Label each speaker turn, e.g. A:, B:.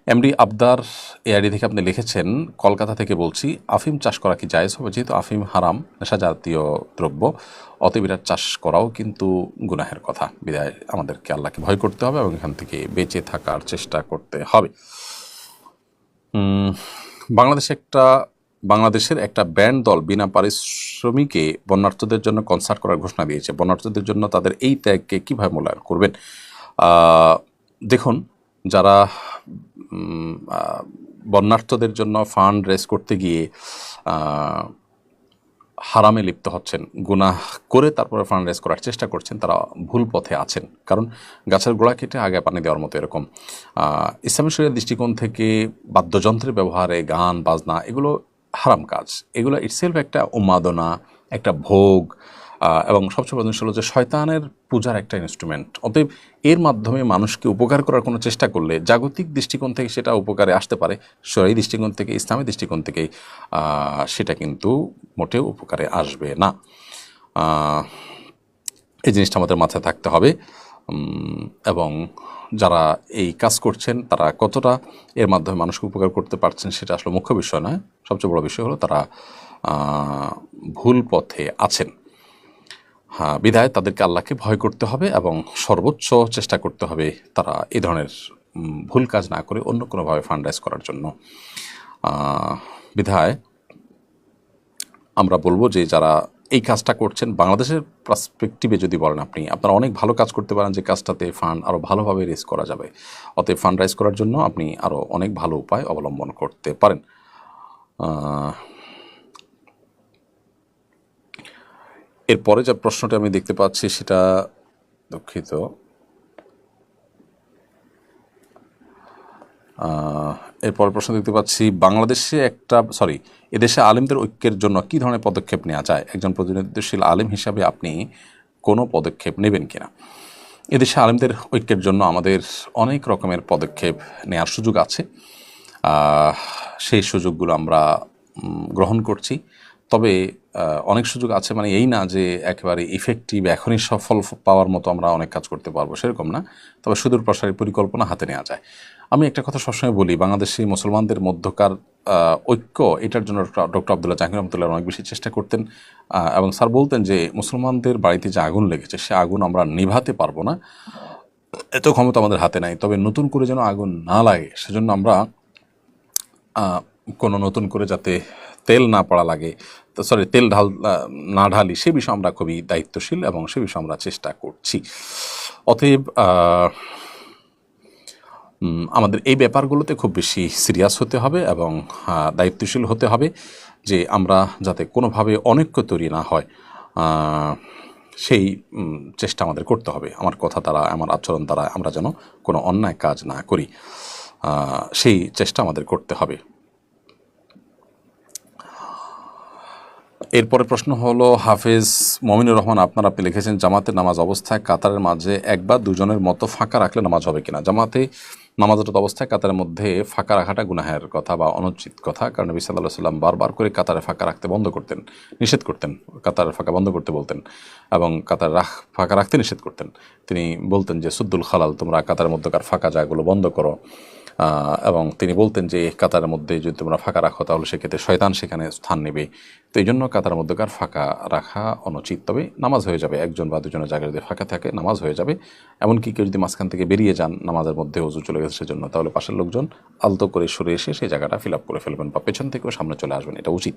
A: MD আবদার AID থেকে আপনি লিখেছেন, কলকাতা থেকে বলছি, আফিম চাষ করা কি জায়েজ হবে? যেহেতু আফিম হারাম, নেশা জাতীয় দ্রব্য, অতএব এটার চাষ করাও কিন্তু গুনাহের কথা। বিধায় আমাদেরকে আল্লাহকে ভয় করতে হবে এবং এখান থেকে বেঁচে থাকার চেষ্টা করতে হবে। বাংলাদেশের একটা ব্যান্ড দল বিনা পারিশ্রমিকে বন্যার্থদের জন্য কনসার্ট করার ঘোষণা দিয়েছে। বন্যার্থদের জন্য তাদের এই ত্যাগকে কীভাবে মূল্যায়ন করবেন? দেখুন, যারা বন্যার্থদের জন্য ফান্ড রেজ করতে গিয়ে হারামে লিপ্ত হচ্ছেন, গুনাহ করে তারপরে ফান্ড রেজ করার চেষ্টা করছেন, তারা ভুল পথে আছেন। কারণ গাছের গোড়া কেটে আগে পানি দেওয়ার মতো এরকম ইসলামী শরীয়তের দৃষ্টিকোণ থেকে বাদ্যযন্ত্রের ব্যবহারে গান বাজনা এগুলো হারাম কাজ। এগুলো ইটসেলফ একটা উন্মাদনা, একটা ভোগ, এবং সবচেয়ে প্রধান হলো যে শয়তানের পূজার একটা ইনস্ট্রুমেন্ট। অতএব এর মাধ্যমে মানুষকে উপকার করার কোনো চেষ্টা করলে জাগতিক দৃষ্টিকোণ থেকে সেটা উপকারে আসতে পারে, শরীর দৃষ্টিকোণ থেকে, ইসলামের দৃষ্টিকোণ থেকে সেটা কিন্তু মোটেও উপকারে আসবে না। এই জিনিসটা আমাদের মাথায় থাকতে হবে। এবং যারা এই কাজ করছেন তারা কতটা এর মাধ্যমে মানুষকে উপকার করতে পারছেন সেটা আসলে মুখ্য বিষয় নয়। সবচেয়ে বড় বিষয় হলো তারা ভুল পথে আছেন। বিধায় তাদেরকে আল্লাহকে ভয় করতে হবে এবং সর্বোচ্চ চেষ্টা করতে হবে তারা এই ধরনের ভুল কাজ না করে অন্য কোনোভাবে ফান্ড রাইজ করার জন্য। বিধায় আমরা বলবো যে যারা এই কাজটা করছেন, বাংলাদেশের পার্সপেক্টিভে যদি বলেন আপনারা অনেক ভালো কাজ করতে পারেন যে কাজটাতে ফান্ড আরও ভালোভাবে রেজ করা যাবে। অতএব ফান্ড রাইজ করার জন্য আপনি আরও অনেক ভালো উপায় অবলম্বন করতে পারেন। এরপরে যে প্রশ্নটা আমি দেখতে পাচ্ছি সেটা, দুঃখিত, এরপরের প্রশ্ন দেখতে পাচ্ছি, এদেশে আলিমদের ঐক্যের জন্য কী ধরনের পদক্ষেপ নেওয়া যায়? একজন প্রতিনিধিশীল আলিম হিসাবে আপনি কোনো পদক্ষেপ নেবেন কিনা? এদেশে আলিমদের ঐক্যের জন্য আমাদের অনেক রকমের পদক্ষেপ নেওয়ার সুযোগ আছে। সেই সুযোগগুলো আমরা গ্রহণ করছি। তবে অনেক সুযোগ আছে মানে এই না যে একেবারে ইফেক্টিভ এখনই সফল পাওয়ার মতো আমরা অনেক কাজ করতে পারবো, সেরকম না। তবে সুদূর প্রসারী পরিকল্পনা হাতে নেওয়া যায়। আমি একটা কথা সবসময় বলি, বাংলাদেশি মুসলমানদের মধ্যকার ঐক্য, এটার জন্য ডক্টর আবদুল্লাহ জাহাঙ্গীর রহমতুল্লাহ অনেক বেশি চেষ্টা করতেন। এবং স্যার বলতেন যে মুসলমানদের বাড়িতে যে আগুন লেগেছে সে আগুন আমরা নিভাতে পারবো না, এত ক্ষমতা আমাদের হাতে নাই। তবে নতুন করে যেন আগুন না লাগে সেজন্য আমরা কোনো নতুন করে যাতে তেল না পড়া লাগে, তেল না ঢালি, সে বিষয়ে আমরা খুবই দায়িত্বশীল এবং সে বিষয়ে আমরা চেষ্টা করছি। অতএব আমাদের এই ব্যাপারগুলোতে খুব বেশি সিরিয়াস হতে হবে এবং দায়িত্বশীল হতে হবে যে আমরা যাতে কোনোভাবে অনৈক্য তৈরি না হয়, সেই চেষ্টা আমাদের করতে হবে। আমার কথা দ্বারা, আমার আচরণ দ্বারা আমরা যেন কোনো অন্যায় কাজ না করি, সেই চেষ্টা আমাদের করতে হবে। এরপরে প্রশ্ন হলো হাফেজ মমিনুর রহমান আপনি লিখেছেন, জামাতের নামাজ অবস্থায় কাতারের মাঝে এক বা দুজনের মতো ফাঁকা রাখলে নামাজ হবে কিনা? জামাতে নামাজরত অবস্থায় কাতারের মধ্যে ফাঁকা রাখাটা গুনাহের কথা বা অনুচিত কথা। কারণ নবী সাল্লাল্লাহু আলাইহি ওয়াসাল্লাম বারবার করে কাতারে ফাঁকা রাখতে নিষেধ করতেন, কাতারের ফাঁকা বন্ধ করতে বলতেন এবং ফাঁকা রাখতে নিষেধ করতেন। তিনি বলতেন যে সুদ্দুল খালাল, তোমরা কাতারের মধ্যকার ফাঁকা জায়গাগুলো বন্ধ করো। এবং তিনি বলতেন যে কাতারের মধ্যে যদি তোমরা ফাঁকা রাখো তাহলে সেক্ষেত্রে শয়তান সেখানে স্থান নেবে। তো এই জন্য কাতারের মধ্যকার ফাঁকা রাখা অনুচিত। তবে নামাজ হয়ে যাবে, একজন বা দুজনের জায়গায় যদি ফাঁকা থাকে নামাজ হয়ে যাবে। এমনকি কেউ যদি মাঝখান থেকে বেরিয়ে যান নামাজের মধ্যে, ওযু চলে গেছে সেজন্য, তাহলে পাশের লোকজন আলতো করে সরে এসে সেই জায়গাটা ফিল আপ করে ফেলবেন বা পেছন থেকেও সামনে চলে আসবেন, এটা উচিত।